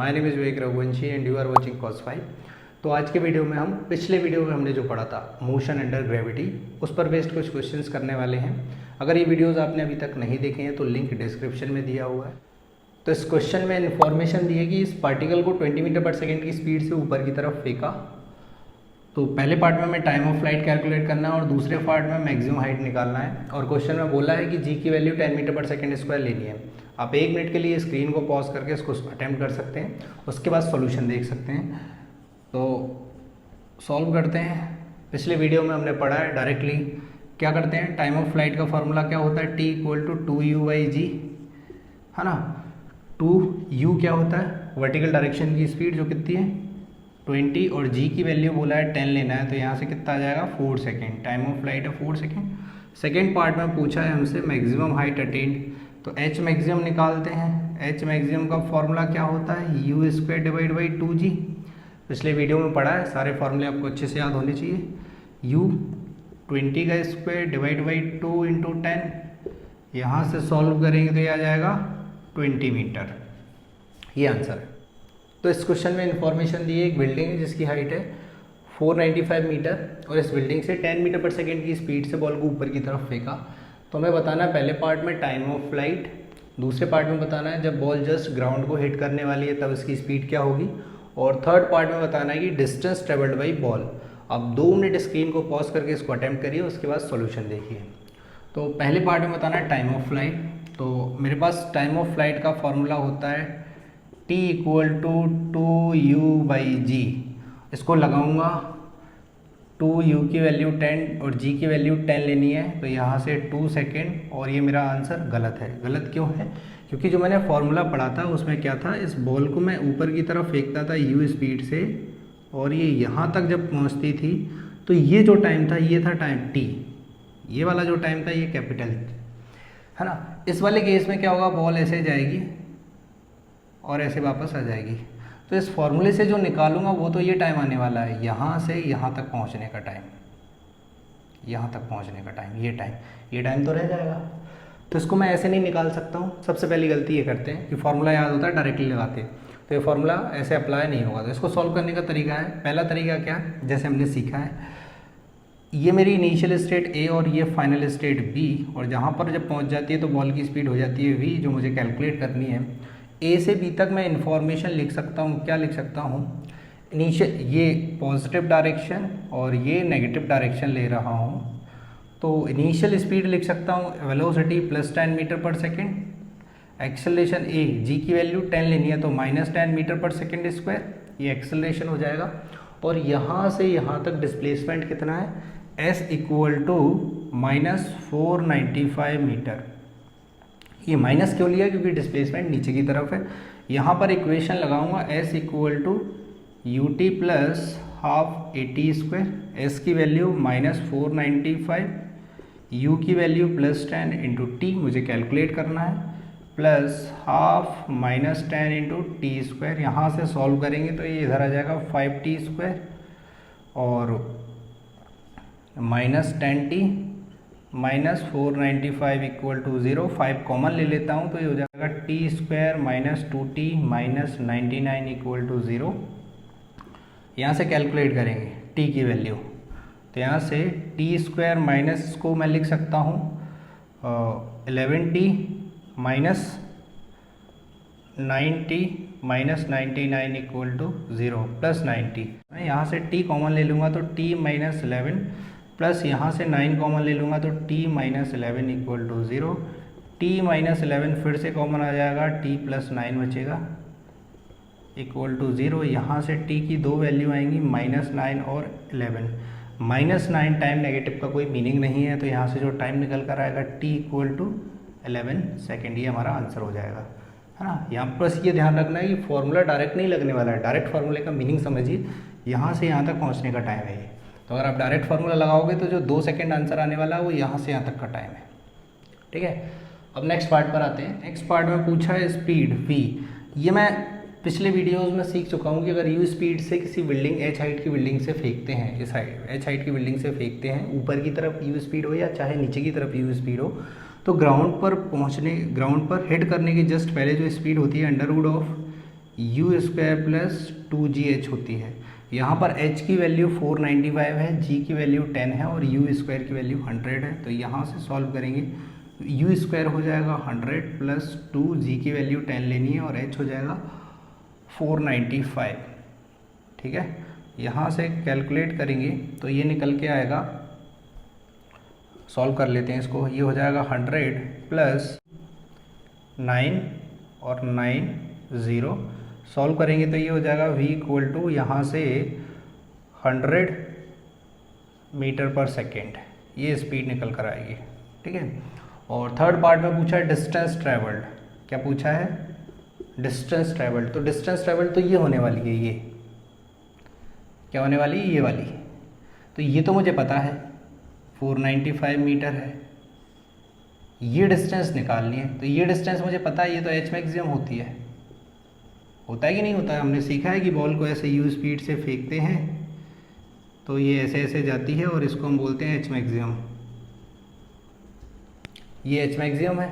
My name is Vivek Raghuvanshi and you are watching cos5। तो आज के वीडियो में हम पिछले वीडियो में हमने जो पढ़ा था मोशन अंडर ग्रेविटी, उस पर बेस्ड कुछ क्वेश्चंस करने वाले हैं। अगर ये वीडियोस आपने अभी तक नहीं देखे हैं तो लिंक डिस्क्रिप्शन में दिया हुआ है। तो इस क्वेश्चन में इन्फॉर्मेशन दी है कि इस पार्टिकल को 20 मीटर पर सेकेंड की स्पीड से ऊपर की तरफ फेंका। तो पहले पार्ट में हमें टाइम ऑफ फ्लाइट कैलकुलेट करना है और दूसरे पार्ट में मैक्सिमम हाइट निकालना है। और क्वेश्चन में बोला है कि जी की वैल्यू 10 मीटर पर सेकेंड स्क्वायर लेनी है। आप 1 मिनट के लिए स्क्रीन को पॉज करके इसको अटैम्प्ट कर सकते हैं, उसके बाद सॉल्यूशन देख सकते हैं। तो सॉल्व करते हैं। पिछले वीडियो में हमने पढ़ा है डायरेक्टली क्या करते हैं, टाइम ऑफ फ्लाइट का फॉर्मूला क्या होता है, टी इक्वल टू 2u/g, है ना। 2u क्या होता है, वर्टिकल डायरेक्शन की स्पीड जो कितनी है 20, और g की वैल्यू बोला है 10 लेना है। तो यहाँ से कितना आ जाएगा 4 सेकेंड। टाइम ऑफ फ्लाइट है 4 सेकेंड। सेकेंड पार्ट में पूछा है हमसे मैक्सिमम हाइट अटेंड, तो h मैक्सिमम निकालते हैं। h मैक्सिमम का फॉर्मूला क्या होता है, u² डिवाइड बाई 2g। पिछले वीडियो में पढ़ा है, सारे फॉर्मूले आपको अच्छे से याद होने चाहिए। u 20 का स्क्वायर डिवाइड बाई 2 इंटू 10, यहाँ से सॉल्व करेंगे तो ये आ जाएगा 20 मीटर। ये आंसर है। तो इस क्वेश्चन में इंफॉर्मेशन दी है, एक बिल्डिंग है जिसकी हाइट है 495 मीटर और इस बिल्डिंग से 10 मीटर पर सेकेंड की स्पीड से बॉल को ऊपर की तरफ फेंका। तो हमें बताना है पहले पार्ट में टाइम ऑफ फ्लाइट, दूसरे पार्ट में बताना है जब बॉल जस्ट ग्राउंड को हिट करने वाली है तब इसकी स्पीड क्या होगी, और थर्ड पार्ट में बताना है कि डिस्टेंस ट्रेवल्ड बाई बॉल। अब 2 मिनट स्क्रीन को पॉज करके इसको अटैम्प्ट करिए, उसके बाद सॉल्यूशन देखिए। तो पहले पार्ट में बताना है टाइम ऑफ फ्लाइट। तो मेरे पास टाइम ऑफ फ्लाइट का फॉर्मूला होता है t इक्वल टू 2u/g। इसको लगाऊंगा, 2u की वैल्यू 10 और g की वैल्यू 10 लेनी है। तो यहाँ से 2 सेकेंड, और ये मेरा आंसर गलत है। गलत क्यों है, क्योंकि जो मैंने फॉर्मूला पढ़ा था उसमें क्या था, इस बॉल को मैं ऊपर की तरफ फेंकता था u स्पीड से, और ये यहाँ तक जब पहुँचती थी तो ये जो टाइम था ये था टाइम t, ये वाला जो टाइम था ये कैपिटल, है ना। इस वाले केस में क्या होगा, बॉल ऐसे जाएगी और ऐसे वापस आ जाएगी। तो इस फॉर्मूले से जो निकालूंगा वो तो ये टाइम आने वाला है, यहाँ से यहाँ तक पहुँचने का टाइम, यहाँ तक पहुँचने का टाइम, ये टाइम तो रह जाएगा। तो इसको मैं ऐसे नहीं निकाल सकता हूँ। सबसे पहली गलती ये करते हैं कि फार्मूला याद होता है डायरेक्टली लगाते हैं, तो ये फार्मूला ऐसे अप्लाई नहीं होगा। तो इसको सॉल्व करने का तरीका है, पहला तरीका क्या, जैसे हमने सीखा है, ये मेरी इनिशियल स्टेट A और ये फाइनल स्टेट B, और जहाँ पर जब पहुँच जाती है तो बॉल की स्पीड हो जाती है v, जो मुझे कैलकुलेट करनी है। A से B तक मैं इन्फॉर्मेशन लिख सकता हूँ, क्या लिख सकता हूँ, इनिशियल ये पॉजिटिव डायरेक्शन और ये नेगेटिव डायरेक्शन ले रहा हूँ। तो इनिशियल स्पीड लिख सकता हूँ वेलोसिटी प्लस 10 मीटर पर सेकेंड, एक्सेलरेशन A, g की वैल्यू 10 लेनी है तो -10 मीटर पर सेकेंड स्क्वायर, ये एक्सेलरेशन हो जाएगा। और यहाँ से यहाँ तक डिस्प्लेसमेंट कितना है, s इक्वल टू -495 मीटर। ये माइनस क्यों लिया, क्योंकि डिस्प्लेसमेंट नीचे की तरफ है। यहाँ पर इक्वेशन लगाऊंगा s equal to ut plus half AT², s की वैल्यू -495, u की वैल्यू +10 इंटू टी मुझे कैलकुलेट करना है, प्लस हाफ -10 इंटू t²। यहाँ से सॉल्व करेंगे तो ये इधर आ जाएगा 5t² और -10t -495 इक्वल टू 0। 5 कॉमन ले लेता हूँ तो ये हो जाएगा t² -2t -99 इक्वल टू 0। यहाँ से कैलकुलेट करेंगे t की वैल्यू, तो यहाँ से t² माइनस को मैं लिख सकता हूँ 11t -9t -99 equal to 0 plus 9t। मैं यहाँ से t कॉमन ले लूँगा तो t -11 प्लस यहाँ से 9 कॉमन ले लूँगा तो t -11 इक्वल टू 0। t -11 फिर से कॉमन आ जाएगा, t प्लस 9 बचेगा इक्वल टू 0। यहाँ से t की दो वैल्यू आएंगी -9 और 11। -9 टाइम नेगेटिव का कोई मीनिंग नहीं है, तो यहाँ से जो टाइम निकल कर आएगा t इक्वल टू 11 सेकेंड, ये हमारा आंसर हो जाएगा, है ना। यहाँ पर बस ये ध्यान रखना है कि फॉर्मूला डायरेक्ट नहीं लगने वाला है, डायरेक्ट फार्मूले का मीनिंग समझिए, यहाँ से यहाँ तक पहुँचने का टाइम है ये। तो अगर आप डायरेक्ट फार्मूला लगाओगे तो जो 2 सेकेंड आंसर आने वाला है वो यहाँ से यहाँ तक का टाइम है, ठीक है। अब नेक्स्ट पार्ट पर आते हैं। नेक्स्ट पार्ट में पूछा है स्पीड v। ये मैं पिछले वीडियोस में सीख चुका हूँ कि अगर u स्पीड से किसी बिल्डिंग h हाइट की बिल्डिंग से फेंकते हैं, इस h हाइट की बिल्डिंग से फेंकते हैं, ऊपर की तरफ u स्पीड हो या चाहे नीचे की तरफ u स्पीड हो, तो ग्राउंड पर हिट करने के जस्ट पहले जो स्पीड होती है under root of u square plus 2GH होती है। यहाँ पर h की वैल्यू 495 है, g की वैल्यू 10 है और u स्क्वायर की वैल्यू 100 है। तो यहाँ से सॉल्व करेंगे यू स्क्वायर हो जाएगा 100 प्लस 2, जी की वैल्यू 10 लेनी है और h हो जाएगा 495। ठीक है, यहाँ से कैलकुलेट करेंगे तो ये निकल के आएगा, सॉल्व कर लेते हैं इसको। ये हो जाएगा 100 प्लस 9 और 9 0, सॉल्व करेंगे तो ये हो जाएगा v इक्वल टू यहाँ से 100 मीटर पर सेकेंड, ये स्पीड निकल कर आएगी। ठीक है, और थर्ड पार्ट में पूछा है डिस्टेंस ट्रैवल्ड। क्या पूछा है? Distance travelled. तो डिस्टेंस ट्रैवल्ड तो ये होने वाली है, ये क्या होने वाली है? ये वाली। तो ये तो मुझे पता है 495 मीटर है, ये डिस्टेंस निकालनी है। तो ये डिस्टेंस मुझे पता है, ये तो एच मैक्सिमम होती है। होता है कि नहीं होता है? हमने सीखा है कि बॉल को ऐसे यू स्पीड से फेंकते हैं तो ये ऐसे ऐसे जाती है और इसको हम बोलते हैं एच मैक्सिमम। ये एच मैक्सिमम है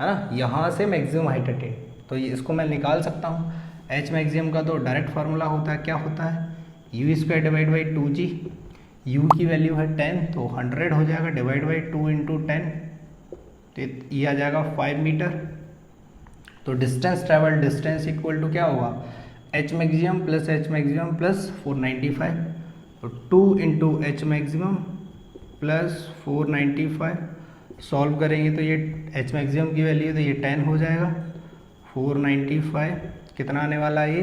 ना, यहाँ से मैक्सिमम हाइट अटेन। तो ये इसको मैं निकाल सकता हूँ। एच मैक्सिमम का तो डायरेक्ट फार्मूला होता है, क्या होता है? You square divide by 2g, you की वैल्यू है 10 तो 100 हो जाएगा डिवाइड बाई 2 इंटू 10, तो ये आ जाएगा 5 मीटर। तो distance travel, distance equal to क्या होगा? एच मैक्सिमम प्लस 495, तो 2 इंटू एच मैक्सिमम प्लस 495। सॉल्व करेंगे तो ये एच मैक्सिमम की वैल्यू तो ये 10 हो जाएगा, 495 कितना आने वाला है? ये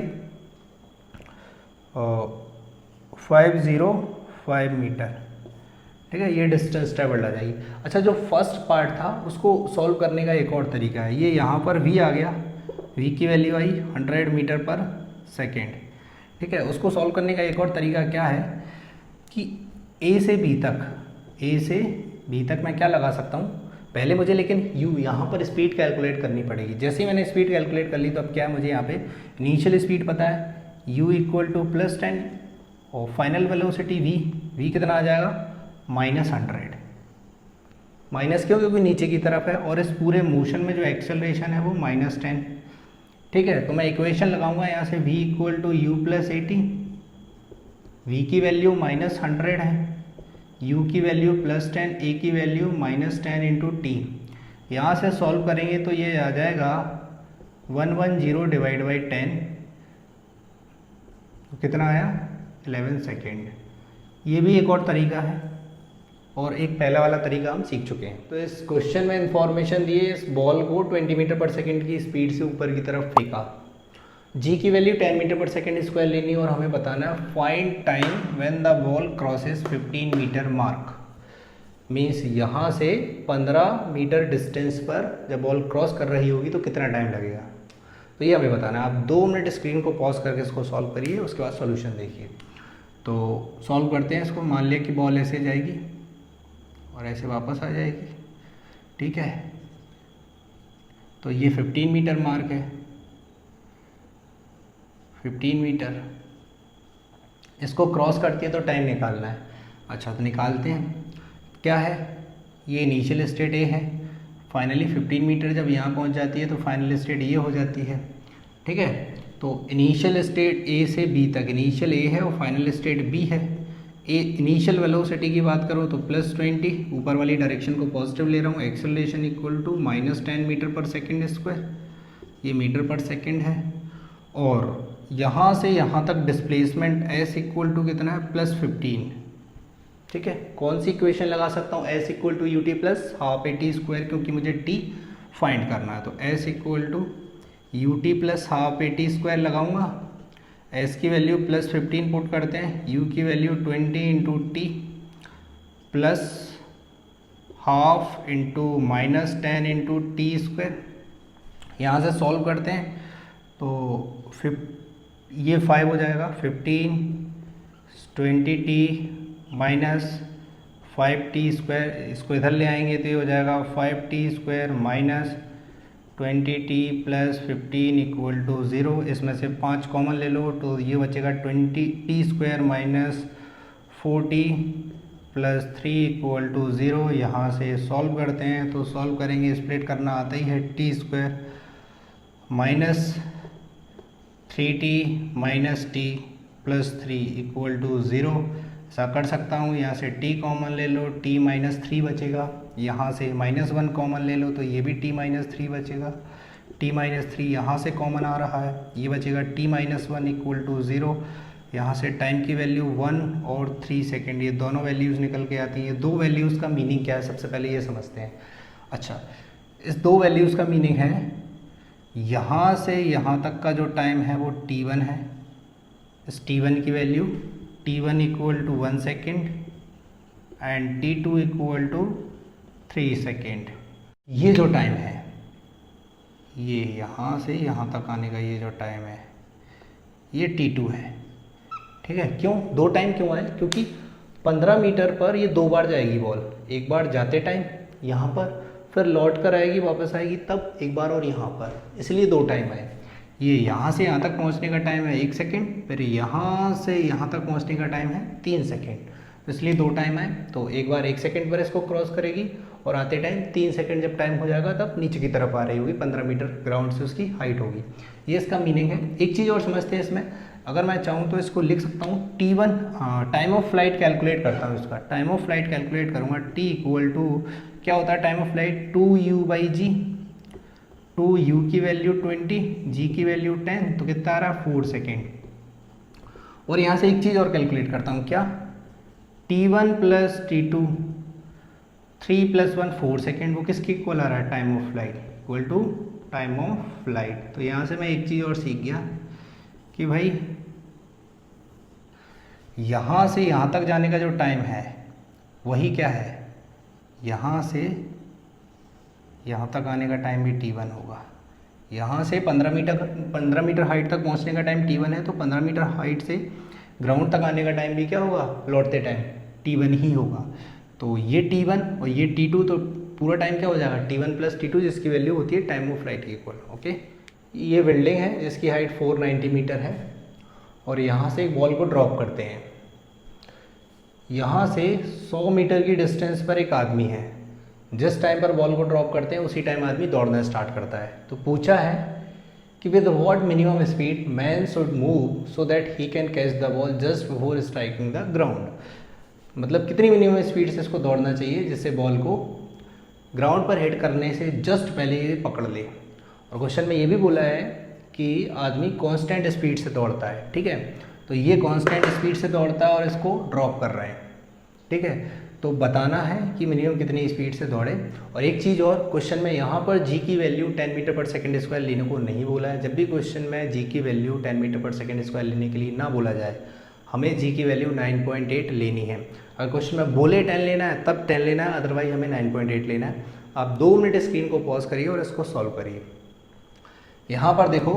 505 मीटर। ठीक है, ये डिस्टेंस ट्रैवल्ड आ जाएगी। अच्छा, जो फर्स्ट पार्ट था उसको सॉल्व करने का एक और तरीका है। ये यहाँ पर v आ गया, v की वैल्यू आई 100 मीटर पर सेकेंड। ठीक है, उसको सॉल्व करने का एक और तरीका क्या है कि a से b तक मैं क्या लगा सकता हूँ? पहले मुझे लेकिन u यहाँ पर स्पीड कैलकुलेट करनी पड़ेगी। जैसे ही मैंने स्पीड कैलकुलेट कर ली तो अब क्या है, मुझे यहाँ पे इनिशियल स्पीड पता है u इक्वल टू प्लस 10 और फाइनल वेलोसिटी v कितना आ जाएगा? -100। माइनस क्यों? क्योंकि नीचे की तरफ है और इस पूरे मोशन में जो एक्सेलरेशन है वो -10। ठीक है, तो मैं इक्वेशन लगाऊंगा यहाँ से v equal to u plus 80, v की वैल्यू -100 है, u की वैल्यू +10, a की वैल्यू -10 इंटू टी। यहाँ से सॉल्व करेंगे तो ये आ जाएगा 110 डिवाइड बाई 10, तो कितना आया? 11 सेकेंड। ये भी एक और तरीका है और एक पहला वाला तरीका हम सीख चुके हैं। तो इस क्वेश्चन में इंफॉर्मेशन दिए, इस बॉल को 20 मीटर पर सेकेंड की स्पीड से ऊपर की तरफ फेंका, g की वैल्यू 10 मीटर पर सेकेंड स्क्वायर लेनी और हमें बताना है find time when the ball crosses 15 metre mark. Means यहाँ से 15 मीटर डिस्टेंस पर जब बॉल क्रॉस कर रही होगी तो कितना टाइम लगेगा, तो ये हमें बताना है। आप 2 मिनट स्क्रीन को पॉज करके इसको सॉल्व करिए, उसके बाद सॉल्यूशन देखिए। तो सॉल्व करते हैं इसको। मान लिया कि बॉल ऐसे जाएगी और ऐसे वापस आ जाएगी। ठीक है, तो ये 15 मीटर मार्क है, 15 मीटर इसको क्रॉस करती है तो टाइम निकालना है। अच्छा, तो निकालते हैं। क्या है? ये इनिशियल स्टेट ए है, फाइनली 15 मीटर जब यहाँ पहुँच जाती है तो फाइनल स्टेट ये हो जाती है। ठीक है, तो इनिशियल स्टेट ए से बी तक, इनिशियल ए है और फाइनल स्टेट बी है। ए इनिशियल वेलोसिटी की बात करूँ तो +20, ऊपर वाली डायरेक्शन को पॉजिटिव ले रहा हूँ। एक्सेलरेशन इक्वल टू -10 मीटर पर सेकेंड स्क्वायर, ये मीटर पर सेकेंड है। और यहाँ से यहाँ तक डिस्प्लेसमेंट s इक्वल टू कितना है? +15। ठीक है, कौन सी इक्वेशन लगा सकता हूँ? s equal to u t plus half a t square, क्योंकि मुझे t फाइंड करना है। तो s equal to u t plus half a t square लगाऊंगा। s की वैल्यू +15 पुट करते हैं, u की value 20 into t plus half into -10 into t square. यहाँ से सॉल्व करते हैं तो ये 5 हो जाएगा, 15 20t माइनस 5t स्क्वायर, इसको इधर ले आएंगे तो ये हो जाएगा 5t square minus 20t plus 15 equal to 0। इसमें से 5 कॉमन ले लो तो ये बचेगा 20t square minus 4t plus 3 equal to 0। यहाँ से सॉल्व करते हैं तो सॉल्व करेंगे, स्प्लिट करना आता ही है। t square minus 3t minus t plus 3 equal to 0। ऐसा कर सकता हूँ, यहाँ से t कॉमन ले लो, t माइनस 3 बचेगा, यहाँ से -1 कॉमन ले लो तो ये भी t माइनस 3 बचेगा, t माइनस 3 यहाँ से कॉमन आ रहा है, ये बचेगा t माइनस 1 इक्वल टू 0। यहाँ से टाइम की वैल्यू 1 और 3 सेकेंड, ये दोनों वैल्यूज़ निकल के आती हैं। दो वैल्यूज़ का मीनिंग क्या है सबसे पहले ये समझते हैं। अच्छा, इस दो वैल्यूज़ का मीनिंग है यहाँ से यहाँ तक का जो टाइम है वो t1 है, इस t1 की value t1 equal to 1 second and t2 equal to 3 second. ये जो टाइम है, ये यहाँ से यहाँ तक आने का ये जो टाइम है ये t2 है, ठीक है। क्यों दो टाइम क्यों आए? क्योंकि 15 मीटर पर ये दो बार जाएगी बॉल, एक बार जाते टाइम यहाँ पर, फिर लौट कर आएगी, वापस आएगी तब एक बार, और यहाँ पर, इसलिए दो टाइम आए। ये यहाँ से यहाँ तक पहुँचने का टाइम है 1 सेकेंड, फिर यहाँ से यहाँ तक पहुँचने का टाइम है 3 सेकेंड, इसलिए दो टाइम आए। तो एक बार 1 सेकेंड पर इसको क्रॉस करेगी और आते टाइम 3 सेकेंड जब टाइम हो जाएगा तब नीचे की तरफ आ रही होगी, 15 मीटर ग्राउंड से उसकी हाइट होगी। ये इसका मीनिंग है। एक चीज़ और समझते हैं इसमें, अगर मैं चाहूँ तो इसको लिख सकता हूँ t1, time of flight calculate करता हूँ इसका, टाइम ऑफ फ्लाइट कैलकुलेट करूँगा, t इक्वल टू क्या होता है time of flight 2u/g, 2u की वैल्यू 20, g की वैल्यू 10, तो कितना आ रहा है 4 सेकेंड। और यहाँ से एक चीज़ और कैलकुलेट करता हूँ, क्या t1 प्लस t2, 3 + 1 4 सेकेंड, वो किसके इक्वल आ रहा है time of flight equal to time of flight. तो यहाँ से मैं एक चीज़ और सीख गया कि भाई यहाँ से यहाँ तक जाने का जो टाइम है वही क्या है, यहाँ से यहाँ तक आने का टाइम भी t1 होगा। यहाँ से 15 मीटर हाइट तक पहुँचने का टाइम t1 है, तो 15 मीटर हाइट से ग्राउंड तक आने का टाइम भी क्या होगा, लौटते टाइम t1 ही होगा। तो ये t1 और ये t2, तो पूरा टाइम क्या हो जाएगा t1 प्लस t2, जिसकी वैल्यू होती है टाइम ऑफ फ्लाइट की इक्वल। ओके, ये बिल्डिंग है जिसकी हाइट 490 मीटर है, और यहाँ से एक बॉल को ड्रॉप करते हैं। यहाँ से 100 मीटर की डिस्टेंस पर एक आदमी है, जिस टाइम पर बॉल को ड्रॉप करते हैं उसी टाइम आदमी दौड़ना स्टार्ट करता है। तो पूछा है कि with what minimum speed man should move so that he can catch the ball just before striking the ground, मतलब कितनी मिनिमम स्पीड से इसको दौड़ना चाहिए जिससे बॉल को ग्राउंड पर हिट करने से जस्ट पहले ये पकड़ ले। और क्वेश्चन में ये भी बोला है कि आदमी कांस्टेंट स्पीड से दौड़ता है, ठीक है। तो ये कांस्टेंट स्पीड से दौड़ता है और इसको ड्रॉप कर रहे हैं, ठीक है। तो बताना है कि मिनिमम कितनी स्पीड से दौड़े। और एक चीज़ और, क्वेश्चन में यहाँ पर g की वैल्यू 10 मीटर पर सेकंड स्क्वायर लेने को नहीं बोला है। जब भी क्वेश्चन में g की वैल्यू 10 मीटर पर सेकंड स्क्वायर लेने के लिए ना बोला जाए, हमें g की वैल्यू 9.8 लेनी है। अगर क्वेश्चन में बोले 10 लेना है तब 10 लेना है, अदरवाइज हमें 9.8 लेना है। आप 2 मिनट स्क्रीन को पॉज करिए और इसको सॉल्व करिए। यहाँ पर देखो,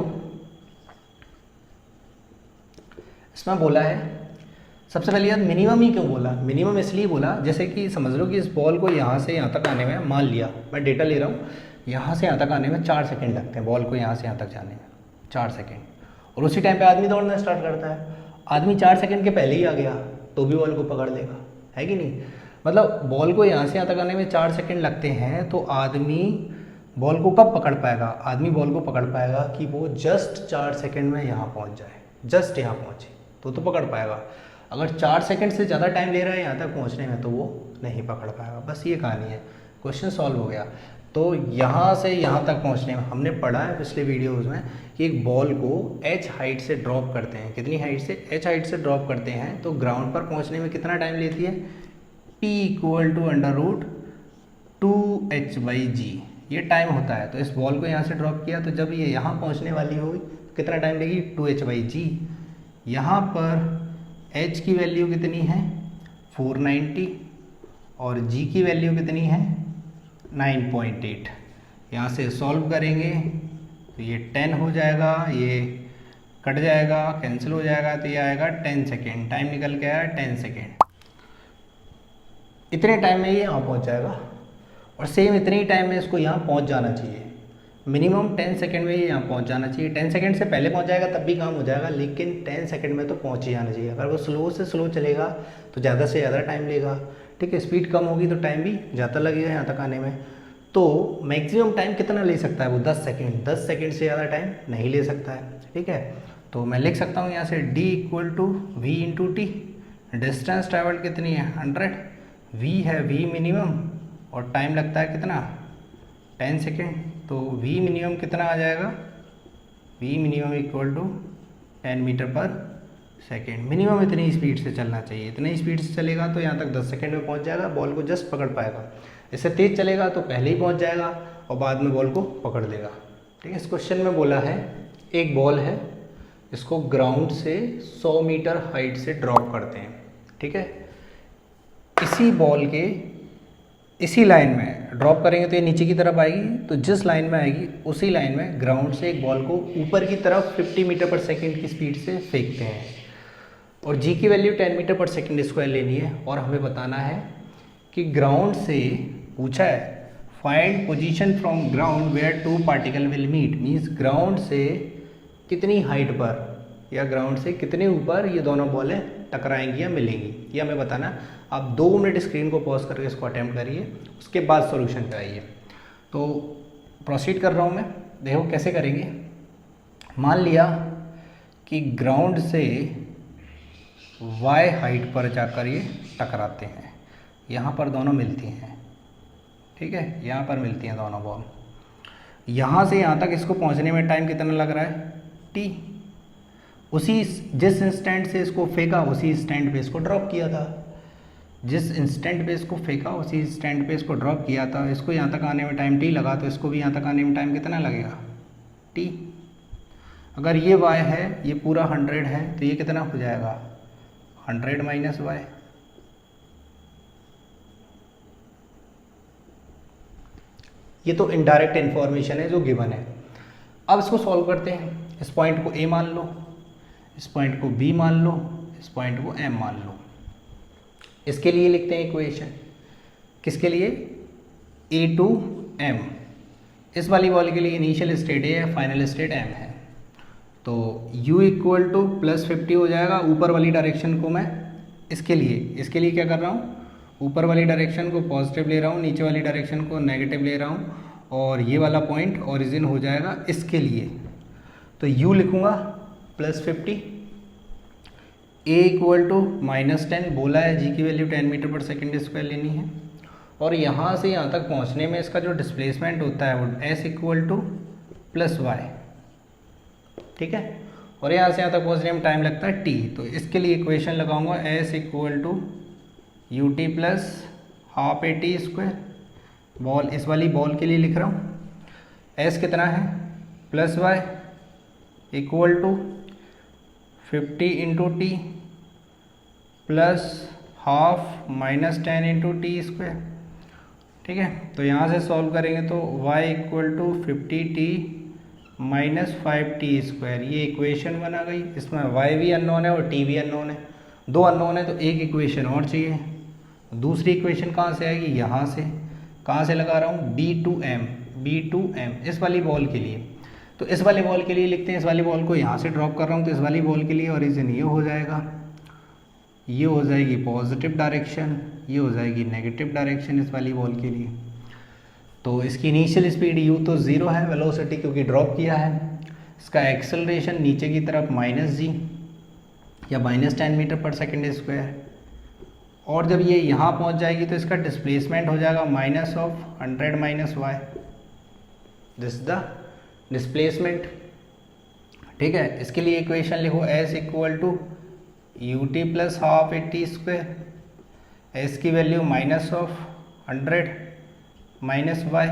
इसमें बोला है सबसे पहले यार मिनिमम ही क्यों बोला, मिनिमम इसलिए बोला जैसे कि समझ लो कि इस बॉल को यहाँ से यहाँ तक आने में, मान लिया मैं डेटा ले रहा हूँ, यहाँ से यहाँ तक आने में 4 सेकंड लगते हैं, बॉल को यहाँ से यहाँ तक जाने में 4 सेकंड, और उसी टाइम पे आदमी दौड़ना स्टार्ट करता है। आदमी 4 सेकंड के पहले ही आ गया तो भी बॉल को पकड़ लेगा, है कि नहीं। मतलब बॉल को यहाँ से यहाँ तक आने में 4 सेकंड लगते हैं, तो आदमी बॉल को कब पकड़ पाएगा, आदमी बॉल को पकड़ पाएगा कि वो जस्ट 4 सेकंड में यहाँ पहुँच जाए, जस्ट यहाँ पहुँचे तो पकड़ पाएगा। अगर 4 सेकंड से ज़्यादा टाइम ले रहा है यहाँ तक पहुँचने में तो वो नहीं पकड़ पाएगा। बस ये कहानी है, क्वेश्चन सॉल्व हो गया। तो यहाँ से यहाँ तक पहुँचने में हमने पढ़ा है पिछले वीडियोज़ में कि एक बॉल को h हाइट से ड्रॉप करते हैं, कितनी हाइट से, h हाइट से ड्रॉप करते हैं, तो ग्राउंड पर पहुँचने में कितना टाइम लेती है, p = √2h/g, ये टाइम होता है। तो इस बॉल को यहाँ से ड्रॉप किया, तो जब ये यहाँ पहुँचने वाली होगी कितना टाइम लेगी, 2h/g। यहाँ पर h की वैल्यू कितनी है 490 और g की वैल्यू कितनी है 9.8। यहाँ से सॉल्व करेंगे तो ये 10 हो जाएगा, ये कट जाएगा, कैंसिल हो जाएगा, तो ये आएगा 10 सेकेंड, टाइम निकल के आया 10 सेकेंड। इतने टाइम में ये यहाँ पहुँच जाएगा, और सेम इतने ही टाइम में इसको यहाँ पहुँच जाना चाहिए। मिनिमम 10 सेकंड में ये यहाँ पहुँच जाना चाहिए। 10 सेकंड से पहले पहुँच जाएगा तब भी काम हो जाएगा, लेकिन 10 सेकंड में तो पहुँच ही जाना चाहिए। अगर वो स्लो से स्लो चलेगा तो ज़्यादा से ज़्यादा टाइम लेगा, ठीक है। स्पीड कम होगी तो टाइम भी ज़्यादा लगेगा यहाँ तक आने में। तो मैक्सिमम टाइम कितना ले सकता है वो, 10 सेकेंड। 10 सेकेंड से ज़्यादा टाइम नहीं ले सकता है, ठीक है। तो मैं लिख सकता हूँ यहाँ से d equal to v into t. Distance travel कितनी है 100, v है v मिनिमम और टाइम लगता है कितना 10 सेकेंड। तो v मिनिमम कितना आ जाएगा, v minimum equal to 10 metre पर सेकेंड। मिनिमम इतनी स्पीड से चलना चाहिए, इतनी स्पीड से चलेगा तो यहाँ तक 10 सेकेंड में पहुँच जाएगा, बॉल को जस्ट पकड़ पाएगा। इससे तेज़ चलेगा तो पहले ही पहुँच जाएगा और बाद में बॉल को पकड़ लेगा। ठीक है, इस क्वेश्चन में बोला है एक बॉल है, इसको ग्राउंड से 100 मीटर हाइट से ड्रॉप करते हैं। ठीक है, इसी बॉल के इसी लाइन में ड्रॉप करेंगे तो ये नीचे की तरफ आएगी, तो जिस लाइन में आएगी उसी लाइन में ग्राउंड से एक बॉल को ऊपर की तरफ 50 मीटर पर सेकेंड की स्पीड से फेंकते हैं और जी की वैल्यू 10 मीटर पर सेकेंड स्क्वायर लेनी है। और हमें बताना है कि ग्राउंड से पूछा है find position from ground where two particle will meet, means ground से कितनी हाइट पर या ग्राउंड से कितने ऊपर ये दोनों बॉलें टकराएंगी या मिलेंगी, ये हमें बताना। आप 2 मिनट स्क्रीन को पॉज करके इसको अटेम्प्ट करिए, उसके बाद सॉल्यूशन कराइए। तो प्रोसीड कर रहा हूँ मैं, देखो कैसे करेंगे। मान लिया कि ग्राउंड से y हाइट पर जाकर ये टकराते हैं, यहाँ पर दोनों मिलती हैं। ठीक है, यहाँ पर मिलती हैं दोनों बॉल। यहाँ से यहाँ तक इसको पहुँचने में टाइम कितना लग रहा है t। उसी जिस इंस्टेंट से इसको फेंका उसी इंस्टेंट पे इसको ड्रॉप किया था, जिस इंस्टेंट पे इसको फेंका उसी इंस्टेंट पे इसको ड्रॉप किया था। इसको यहाँ तक आने में टाइम t लगा, तो इसको भी यहाँ तक आने में टाइम कितना लगेगा t। अगर ये y है, ये पूरा 100 है, तो ये कितना हो जाएगा 100 माइनस y। ये तो इनडायरेक्ट इन्फॉर्मेशन है जो गिवन है। अब इसको सॉल्व करते हैं। इस पॉइंट को a मान लो, इस पॉइंट को b मान लो, इस पॉइंट को m मान लो। इसके लिए लिखते हैं इक्वेशन, किसके लिए a टू m। इस वाली बॉल के लिए इनिशियल स्टेट a है, फाइनल स्टेट m है। तो u इक्वल टू +50 हो जाएगा। ऊपर वाली डायरेक्शन को मैं इसके लिए क्या कर रहा हूँ, ऊपर वाली डायरेक्शन को पॉजिटिव ले रहा हूँ, नीचे वाली डायरेक्शन को नेगेटिव ले रहा हूँ, और ये वाला पॉइंट ओरिजिन हो जाएगा इसके लिए। तो u लिखूँगा +50, a इक्वल टू -10 बोला है, g की वैल्यू 10 मीटर पर सेकेंड स्क्वायर लेनी है। और यहाँ से यहाँ तक पहुँचने में इसका जो डिस्प्लेसमेंट होता है वो s इक्वल टू +y। ठीक है, और यहाँ से यहाँ तक पहुँचने में टाइम लगता है t। तो इसके लिए इक्वेशन लगाऊंगा s equal to ut plus half a² ball, इस वाली बॉल के लिए लिख रहा हूँ। s कितना है +y equal to 50 into t plus half -10 into t²। ठीक है, तो यहाँ से सॉल्व करेंगे तो y equal to 50t minus 5t²। ये इक्वेशन बना गई। इसमें y भी अननोन है और t भी अननोन है, 2 अननोन है, तो एक इक्वेशन और चाहिए। दूसरी इक्वेशन कहाँ से आएगी, यहाँ से। कहाँ से लगा रहा हूँ, b2m इस वाली बॉल के लिए। तो इस वाले बॉल के लिए लिखते हैं, इस वाली बॉल को यहाँ से ड्रॉप कर रहा हूँ, तो इस वाली बॉल के लिए ओरिजिन ये हो जाएगा, ये हो जाएगी पॉजिटिव डायरेक्शन, ये हो जाएगी नेगेटिव डायरेक्शन इस वाली बॉल के लिए। तो इसकी इनिशियल स्पीड u तो 0 है, वेलोसिटी क्योंकि ड्रॉप किया है। इसका एक्सेलरेशन नीचे की तरफ -g या -10 मीटर पर सेकेंड स्क्वायर। और जब ये यहाँ पहुँच जाएगी तो इसका डिस्प्लेसमेंट हो जाएगा -100 minus y। This the displacement. ठीक है, इसके लिए इक्वेशन लिखो s equal to ut plus half a² s की वैल्यू -100 माइनस y।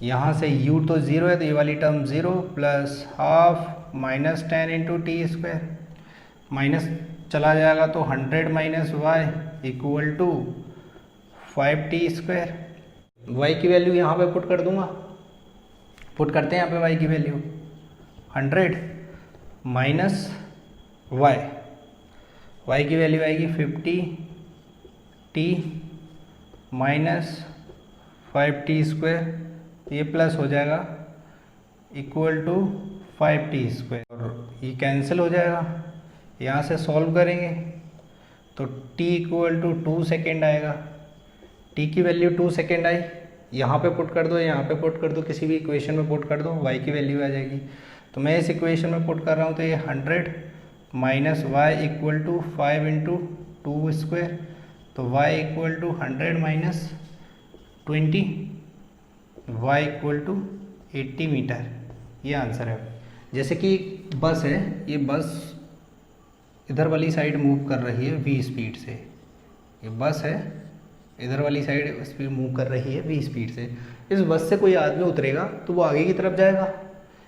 यहाँ से u तो 0 है, तो ये वाली term 0 plus half -10 into t², minus चला जाएगा तो 100 minus y equal to 5t²। y की वैल्यू यहाँ पे पुट कर दूंगा, पुट करते हैं यहाँ पे y की वैल्यू 100 माइनस y की वैल्यू आएगी 50t माइनस 5t², ये प्लस हो जाएगा इक्वल टू 5t², और ये कैंसिल हो जाएगा। यहाँ से सॉल्व करेंगे तो t इक्वल टू 2 सेकेंड आएगा। t की वैल्यू 2 सेकेंड आई, यहाँ पे पुट कर दो, यहाँ पे पुट कर दो, किसी भी इक्वेशन में पुट कर दो, y की वैल्यू आ जाएगी तो मैं इस इक्वेशन में पुट कर रहा हूँ, तो ये 100 minus y equal to 5 into 2 square, तो y equal to 100 minus 20, y equal to 80 metre, ये आंसर है। जैसे कि बस है, ये बस इधर वाली साइड मूव कर रही है v स्पीड से, ये बस है इधर वाली साइड स्पीड मूव कर रही है v स्पीड से। इस बस से कोई आदमी उतरेगा तो वो आगे की तरफ जाएगा।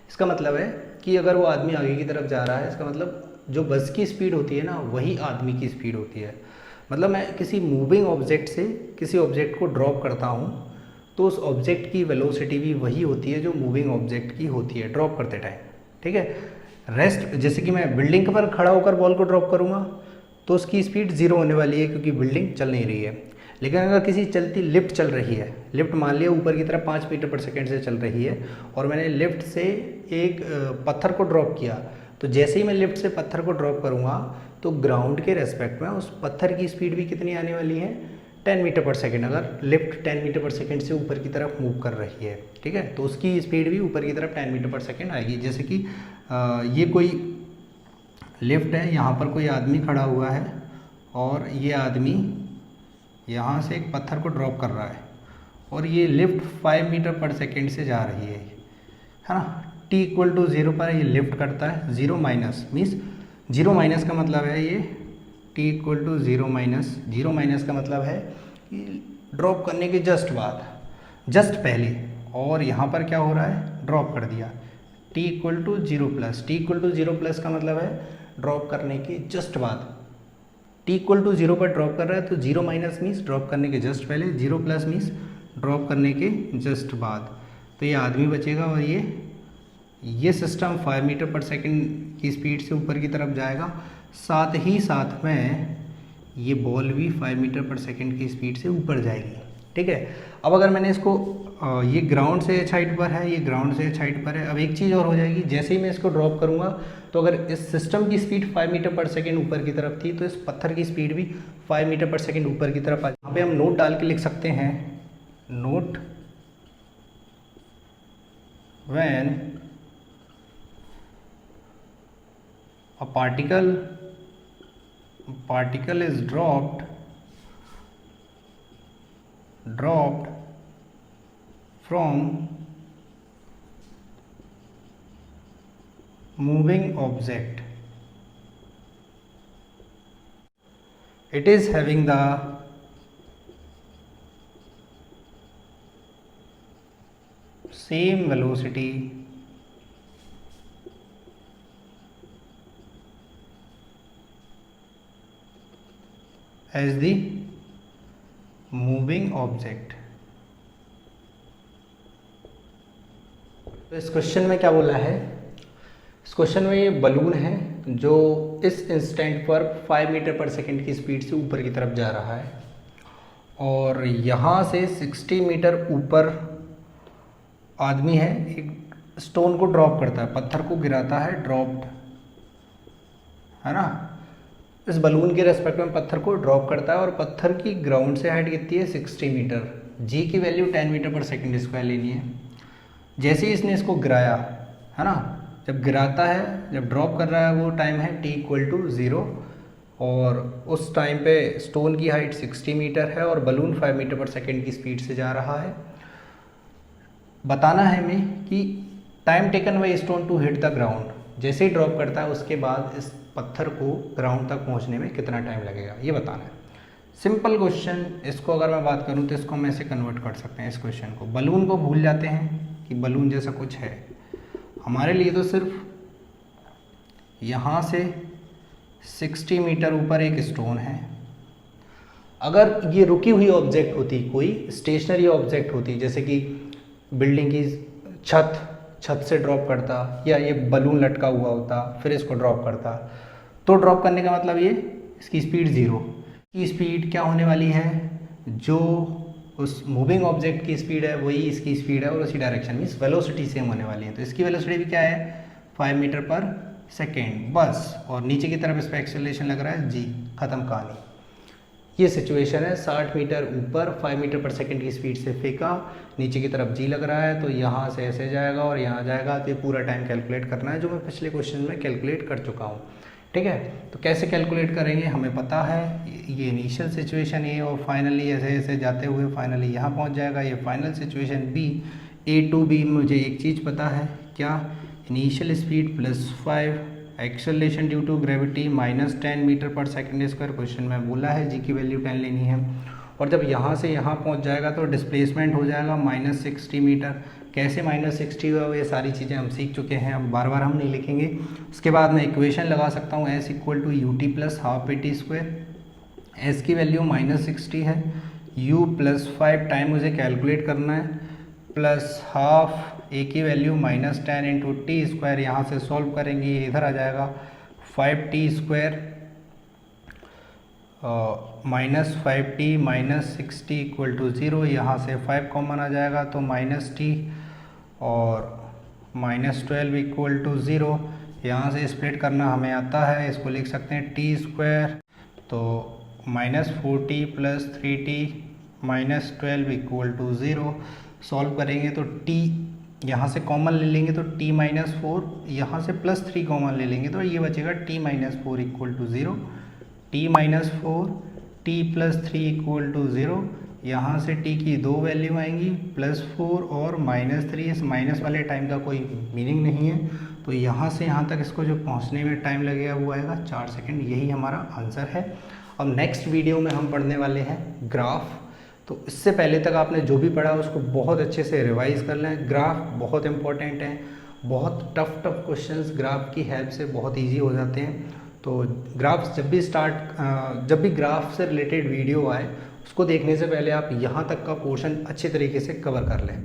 इसका मतलब है कि अगर वो आदमी आगे की तरफ जा रहा है, इसका मतलब जो बस की स्पीड होती है ना, वही आदमी की स्पीड होती है। मतलब मैं किसी मूविंग ऑब्जेक्ट से किसी ऑब्जेक्ट को ड्रॉप करता हूँ तो उस ऑब्जेक्ट की वेलोसिटी भी वही होती है जो मूविंग ऑब्जेक्ट की होती है ड्रॉप करते टाइम, ठीक है। रेस्ट, जैसे कि मैं बिल्डिंग पर खड़ा होकर बॉल को ड्रॉप करूँगा तो उसकी स्पीड 0 होने वाली है क्योंकि बिल्डिंग चल नहीं रही है। लेकिन अगर किसी चलती लिफ्ट चल रही है, लिफ्ट मान लिया ऊपर की तरफ 5 मीटर पर सेकेंड से चल रही है, और मैंने लिफ्ट से एक पत्थर को ड्रॉप किया, तो जैसे ही मैं लिफ्ट से पत्थर को ड्रॉप करूँगा तो ग्राउंड के रेस्पेक्ट में उस पत्थर की स्पीड भी कितनी आने वाली है, 10 मीटर पर सेकेंड। अगर लिफ्ट 10 मीटर पर सेकेंड से ऊपर की तरफ मूव कर रही है, ठीक है, तो उसकी स्पीड भी ऊपर की तरफ 10 मीटर पर सेकेंड आएगी। जैसे कि ये कोई लिफ्ट है, यहाँ पर कोई आदमी खड़ा हुआ है और ये आदमी यहाँ से एक पत्थर को ड्रॉप कर रहा है और ये लिफ्ट 5 मीटर पर सेकेंड से जा रही है ना। t इक्वल टू 0 पर ये लिफ्ट करता है, 0 माइनस मीन्स 0 माइनस का मतलब है ये t equal to 0 minus, 0 minus का मतलब है कि ड्रॉप करने के जस्ट बाद, जस्ट पहले, और यहाँ पर क्या हो रहा है, ड्रॉप कर दिया। t equal to 0 plus, t equal to 0 plus का मतलब है ड्रॉप करने के जस्ट बाद। t इक्वल टू 0 पर ड्रॉप कर रहा है तो 0 माइनस मीन्स ड्रॉप करने के जस्ट पहले, 0 प्लस मीन्स ड्रॉप करने के जस्ट बाद। तो ये आदमी बचेगा और ये सिस्टम 5 मीटर पर सेकंड की स्पीड से ऊपर की तरफ जाएगा, साथ ही साथ में ये बॉल भी 5 मीटर पर सेकंड की स्पीड से ऊपर जाएगी, ठीक है। अब अगर मैंने इसको ये ग्राउंड से h हाइट पर है, ये ग्राउंड से h हाइट पर है। अब एक चीज़ और हो जाएगी, जैसे ही मैं इसको ड्रॉप करूँगा तो अगर इस सिस्टम की स्पीड 5 मीटर पर सेकंड ऊपर की तरफ थी तो इस पत्थर की स्पीड भी 5 मीटर पर सेकंड ऊपर की तरफ आ जाए। यहाँ पे हम नोट डाल के लिख सकते हैं, note when a particle is dropped from moving object, it is having the same velocity as the moving object। तो इस क्वेश्चन में क्या बोला है, इस क्वेश्चन में ये बलून है जो इस इंस्टेंट पर 5 मीटर पर सेकंड की स्पीड से ऊपर की तरफ जा रहा है और यहाँ से 60 मीटर ऊपर आदमी है, एक स्टोन को ड्रॉप करता है, पत्थर को गिराता है, ड्रॉप्ड है ना। इस बलून के रेस्पेक्ट में पत्थर को ड्रॉप करता है और पत्थर की ग्राउंड से हाइट कितनी है, 60 मीटर। जी की वैल्यू 10 मीटर पर सेकंड स्क्वायर लेनी है। जैसे ही इसने इसको गिराया है ना, जब गिराता है, जब ड्रॉप कर रहा है, वो टाइम है t इक्वल टू 0 और उस टाइम पे स्टोन की हाइट 60 मीटर है और बलून 5 मीटर पर सेकंड की स्पीड से जा रहा है। बताना है हमें कि time taken by stone to hit the ground, जैसे ही ड्रॉप करता है उसके बाद इस पत्थर को ग्राउंड तक पहुंचने में कितना टाइम लगेगा, ये बताना है। Simple question. इसको अगर मैं बात करूं तो इसको हम ऐसे कन्वर्ट कर सकते हैं, इस क्वेश्चन को। बलून को भूल जाते हैं कि बलून जैसा कुछ है, हमारे लिए तो सिर्फ यहाँ से 60 मीटर ऊपर एक स्टोन है। अगर ये रुकी हुई ऑब्जेक्ट होती, कोई स्टेशनरी ऑब्जेक्ट होती, जैसे कि बिल्डिंग की छत से ड्रॉप करता, या ये बलून लटका हुआ होता फिर इसको ड्रॉप करता, तो ड्रॉप करने का मतलब ये इसकी स्पीड 0 की स्पीड क्या होने वाली है, जो उस मूविंग ऑब्जेक्ट की स्पीड है वही इसकी स्पीड है और उसी डायरेक्शन में वेलोसिटी सेम होने वाली है। तो इसकी वेलोसिटी भी क्या है, 5 मीटर पर सेकेंड बस, और नीचे की तरफ इस पर एक्सेलरेशन लग रहा है g, खत्म कहानी। ये सिचुएशन है, 60 मीटर ऊपर 5 मीटर पर सेकंड की स्पीड से फेंका, नीचे की तरफ जी लग रहा है, तो यहाँ से ऐसे जाएगा और यहाँ जाएगा। तो ये पूरा टाइम कैलकुलेट करना है, जो मैं पिछले क्वेश्चन में कैलकुलेट कर चुका हूँ। ठीक है, तो कैसे कैलकुलेट करेंगे हमें पता है, ये इनिशियल सिचुएशन ए और फाइनली ऐसे ऐसे जाते हुए फाइनली यहाँ पहुँच जाएगा। ये final situation B, A to B. मुझे एक चीज़ पता है, क्या? Initial speed +5, acceleration due to gravity -10 metre पर सेकंड स्क्वायर। क्वेश्चन में बोला है जी की वैल्यू 10 लेनी है। और जब यहाँ से यहाँ पहुँच जाएगा तो डिस्प्लेसमेंट हो जाएगा -60 मीटर। कैसे -60 हुआ, ये सारी चीज़ें हम सीख चुके हैं, अब बार बार हम नहीं लिखेंगे। उसके बाद मैं इक्वेशन लगा सकता हूँ, S = ut + ½ AT²। S की वैल्यू -60 है, u +5 टाइम मुझे कैलकुलेट करना है, +½ A की वैल्यू -10 × t²। यहाँ से सॉल्व करेंगे, ये इधर आ जाएगा 5t² -5t -60 = 0। यहाँ से 5 कॉमन आ जाएगा तो -t और -12 = 0। यहाँ से स्प्लिट करना हमें आता है, इसको लिख सकते हैं t²। तो -4t + 3t -12 = 0। सॉल्व करेंगे तो t यहाँ से कॉमन ले लेंगे तो t -4, यहाँ से +3 कॉमन ले लेंगे तो ये बचेगा t -4 = 0। t -4 t + 3 = 0। यहाँ से t की दो वैल्यू आएंगी, +4 और -3। इस माइनस वाले टाइम का कोई मीनिंग नहीं है, तो यहाँ से यहाँ तक इसको जो पहुँचने में टाइम लगेगा वो आएगा 4 सेकंड। यही हमारा आंसर है। अब नेक्स्ट वीडियो में हम पढ़ने वाले हैं ग्राफ। तो इससे पहले तक आपने जो भी पढ़ा उसको बहुत अच्छे से रिवाइज कर लें। ग्राफ बहुत इंपॉर्टेंट है, बहुत टफ क्वेश्चंस ग्राफ की हेल्प से बहुत इजी हो जाते हैं। तो ग्राफ जब भी ग्राफ से रिलेटेड वीडियो आए उसको देखने से पहले आप यहाँ तक का पोर्शन अच्छे तरीके से कवर कर लें।